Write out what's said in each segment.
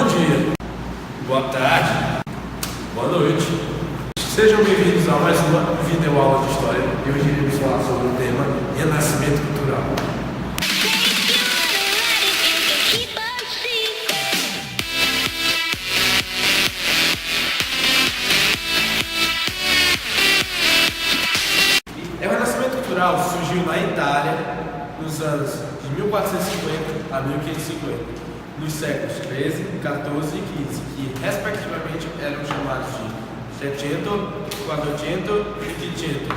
Bom dia, boa tarde, boa noite. Sejam bem-vindos a mais uma videoaula de história e hoje iremos falar sobre o tema Renascimento Cultural. O Renascimento Cultural surgiu na Itália nos anos de 1450 a 1550. Nos séculos XIII, XIV e XV, que respectivamente eram chamados de Settecento, Quattrocento e Quinquecento.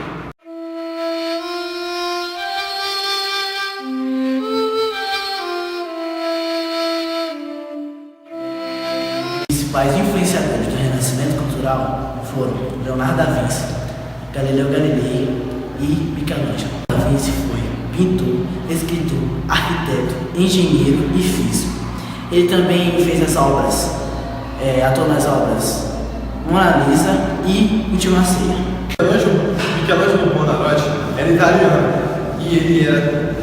Os principais influenciadores do Renascimento Cultural foram Leonardo da Vinci, Galileu Galilei e Michelangelo. Da Vinci foi pintor, escritor, arquiteto, engenheiro e físico. Ele também fez as obras, atuou nas obras Mona Lisa e Última Ceia. Michelangelo Buonarroti era italiano e ele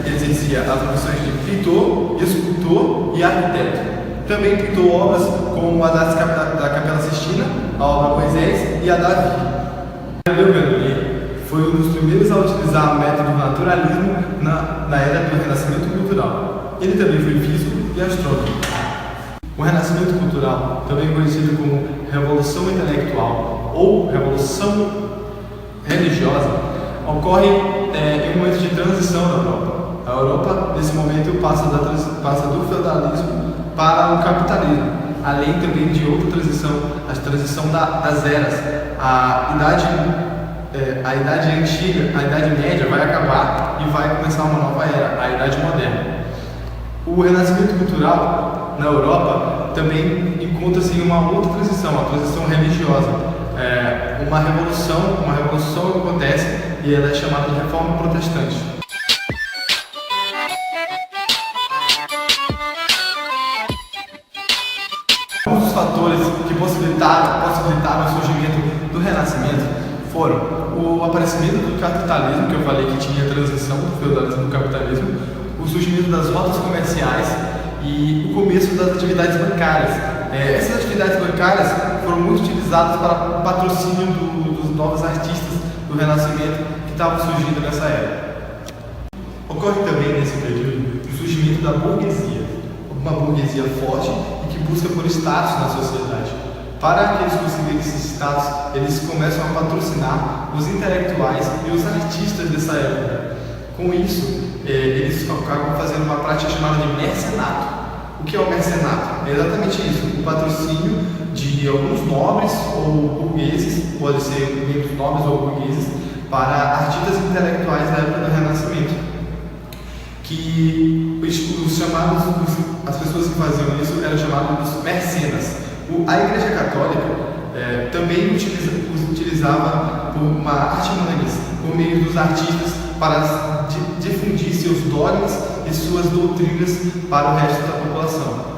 exercia as profissões de pintor, escultor e arquiteto. Também pintou obras como a da Capela Sistina, a obra Moisés e a Davi. Galileu Galilei foi um dos primeiros a utilizar o método naturalismo na era do Renascimento Cultural. Ele também foi físico e astrônomo. O Renascimento Cultural, também conhecido como Revolução Intelectual ou Revolução Religiosa, ocorre em um momento de transição na Europa. A Europa, nesse momento, passa do feudalismo para o capitalismo, além também de outra transição, a transição das eras. A Idade Antiga, a Idade Média vai acabar e vai começar uma nova era, a Idade Moderna. O Renascimento Cultural na Europa também encontra-se em uma outra transição, a transição religiosa. Uma revolução que acontece e ela é chamada de Reforma Protestante. Um dos fatores que possibilitaram o surgimento do Renascimento foram o aparecimento do capitalismo, que eu falei que tinha a transição do feudalismo para o capitalismo, o surgimento das rotas comerciais e o começo das atividades bancárias. Essas atividades bancárias foram muito utilizadas para o patrocínio dos novos artistas do Renascimento que estavam surgindo nessa era. Ocorre também nesse período o surgimento da burguesia, uma burguesia forte e que busca por status na sociedade. Para que eles conseguirem esse status, eles começam a patrocinar os intelectuais e os artistas dessa época. Com isso, eles acabam fazendo uma prática chamada de mercenato. O que é o mercenato? É exatamente isso, o patrocínio de alguns nobres ou burgueses, pode ser membros nobres ou burgueses, para artistas intelectuais da época do Renascimento. Que as pessoas que faziam isso eram chamadas de mercenas. A Igreja Católica também utilizava uma artimanhas por meio dos artistas para difundir seus dogmas e suas doutrinas para o resto da população.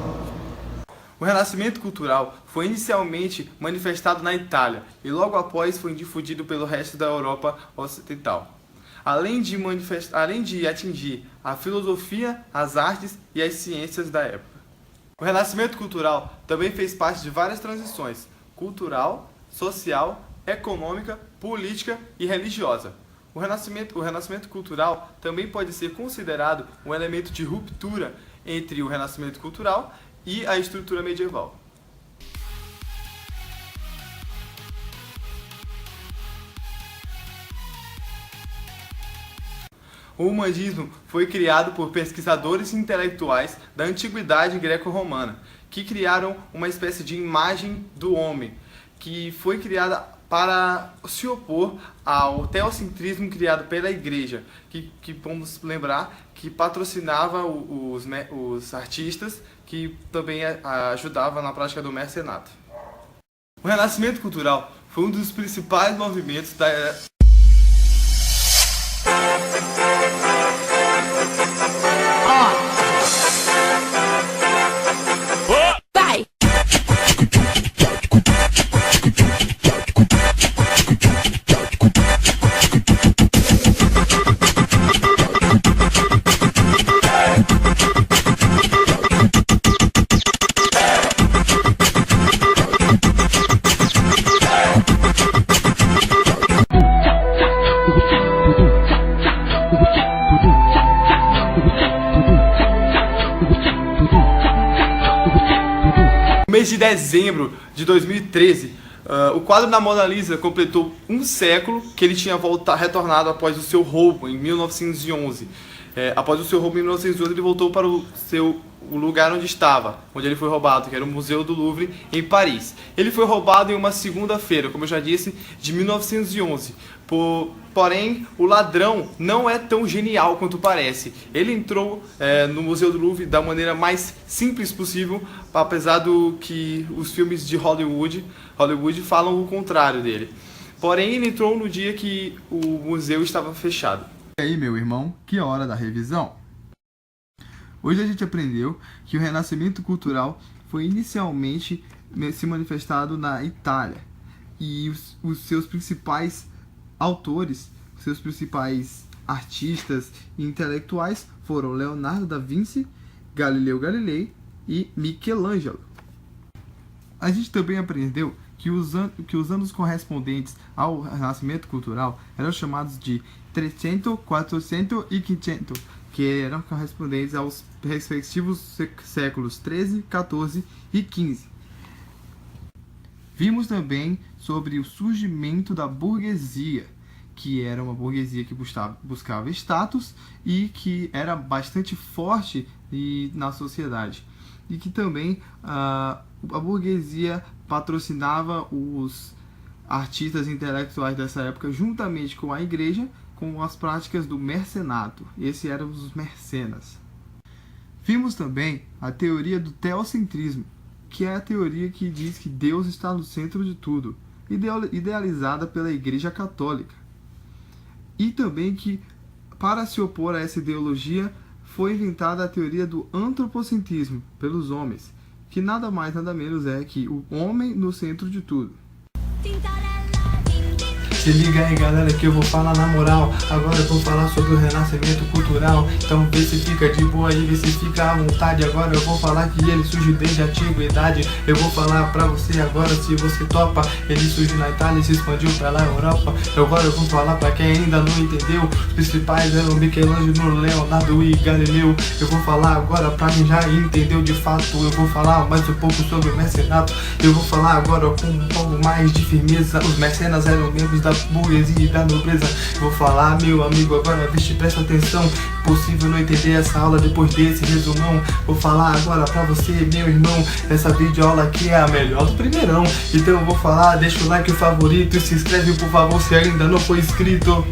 O Renascimento Cultural foi inicialmente manifestado na Itália e logo após foi difundido pelo resto da Europa Ocidental. Além de atingir a filosofia, as artes e as ciências da época. O Renascimento Cultural também fez parte de várias transições: cultural, social, econômica, política e religiosa. O Renascimento Cultural também pode ser considerado um elemento de ruptura entre o Renascimento Cultural e a estrutura medieval. O humanismo foi criado por pesquisadores intelectuais da antiguidade greco-romana, que criaram uma espécie de imagem do homem, que foi criada para se opor ao teocentrismo criado pela Igreja, que vamos lembrar que patrocinava os artistas, que também ajudava na prática do mercenato. O Renascimento Cultural foi um dos principais movimentos da era. No mês de dezembro de 2013, o quadro da Mona Lisa completou um século que ele tinha retornado após o seu roubo em 1911. Após o seu roubo em 1911, ele voltou para o lugar onde estava, onde ele foi roubado, que era o Museu do Louvre, em Paris. Ele foi roubado em uma segunda-feira, como eu já disse, de 1911. Porém, o ladrão não é tão genial quanto parece. Ele entrou no Museu do Louvre da maneira mais simples possível, apesar do que os filmes de Hollywood falam o contrário dele. Porém, ele entrou no dia que o museu estava fechado. E aí, meu irmão, que hora da revisão? Hoje a gente aprendeu que o Renascimento cultural foi inicialmente se manifestado na Itália e os seus principais autores, seus principais artistas e intelectuais foram Leonardo da Vinci, Galileu Galilei e Michelangelo. A gente também aprendeu que os anos correspondentes ao Renascimento cultural eram chamados de 300, 400 e 500, que eram correspondentes aos respectivos séculos 13, 14 e 15. Vimos também sobre o surgimento da burguesia, que era uma burguesia que buscava status e que era bastante forte na sociedade. E que também a burguesia patrocinava os artistas intelectuais dessa época juntamente com a igreja, com as práticas do mercenato. Esses eram os mercenas. Vimos também a teoria do teocentrismo, que é a teoria que diz que Deus está no centro de tudo, idealizada pela Igreja Católica. E também que, para se opor a essa ideologia, foi inventada a teoria do antropocentrismo pelos homens, que nada mais nada menos é que o homem no centro de tudo. Se liga aí, galera, que eu vou falar na moral. Agora eu vou falar sobre o renascimento cultural. Então vê se fica de boa aí, vê se fica à vontade. Agora eu vou falar que ele surge desde a antiguidade. Eu vou falar pra você agora, se você topa. Ele surgiu na Itália e se expandiu pela Europa. Agora eu vou falar pra quem ainda não entendeu. Os principais eram Michelangelo, Leonardo e Galileu. Eu vou falar agora pra quem já entendeu de fato. Eu vou falar mais um pouco sobre o mercenato. Eu vou falar agora com um pouco mais de firmeza. Os mercenas eram membros da burguesia e da nobreza. Vou falar, meu amigo, agora viste, presta atenção. Impossível não entender essa aula depois desse resumão. Vou falar agora pra você, meu irmão. Essa videoaula aqui é a melhor do primeirão. Então eu vou falar, deixa o like, o favorito e se inscreve por favor se ainda não foi inscrito.